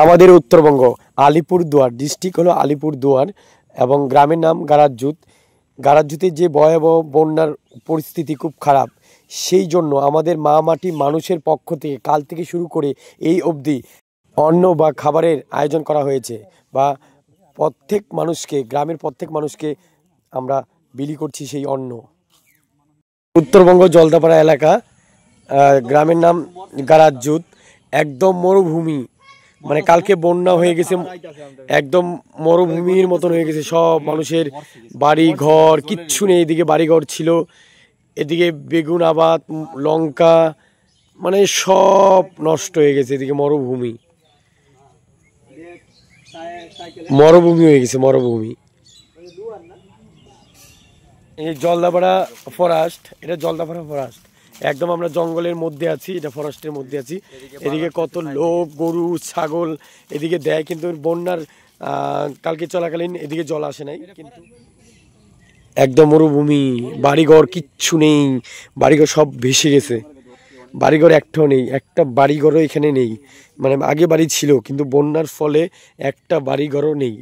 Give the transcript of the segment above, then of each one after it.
আমাদের উত্তরবঙ্গ আলিপুরদুয়ার ডিস্ট্রিক্ট হলো আলিপুরদুয়ার এবং গ্রামের নাম গারাজুত। গারাজুতে যে ভয়াবহ বন্যার পরিস্থিতি খুব খারাপ, সেই জন্য আমাদের মা মাটি মানুষের পক্ষ থেকে কাল থেকে শুরু করে এই অবধি অন্ন বা খাবারের আয়োজন করা হয়েছে, বা প্রত্যেক মানুষকে, গ্রামের প্রত্যেক মানুষকে আমরা বিলি করছি সেই অন্ন। উত্তরবঙ্গ জলদাপাড়া এলাকা, গ্রামের নাম গারাজুত, একদম মরুভূমি, মানে কালকে বন্যা হয়ে গেছে, একদম মরুভূমির মতন হয়ে গেছে। সব মানুষের বাড়ি ঘর কিচ্ছু নেই। এদিকে বাড়ি ঘর ছিল, এদিকে বেগুন আবাদ, লঙ্কা, মানে সব নষ্ট হয়ে গেছে। এদিকে মরুভূমি, মরুভূমি হয়ে গেছে, মরুভূমি। এই জলদাপাড়া ফরেস্ট, এটা জলদাপাড়া ফরেস্ট, একদম আমরা জঙ্গলের মধ্যে আছি, এটা ফরেস্টের মধ্যে আছি। এদিকে কত লোক, গরু, ছাগল এদিকে দেয়, কিন্তু বন্যার কালকে চলাকালীন এদিকে জল আসে নাই, কিন্তু একদম মরুভূমি, বাড়িঘর কিচ্ছু নেই, বাড়িঘর সব ভেসে গেছে, বাড়িঘর একটাও নেই, একটা বাড়িঘরও এখানে নেই। মানে আগে বাড়ি ছিল, কিন্তু বন্যার ফলে একটা বাড়িঘরও নেই।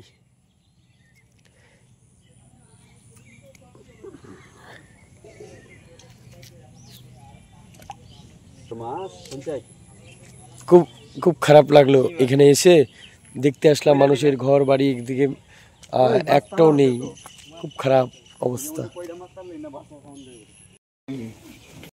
খুব খুব খারাপ লাগলো এখানে এসে, দেখতে আসলাম মানুষের ঘর বাড়ি একদিকে একটাও নেই, খুব খারাপ অবস্থা।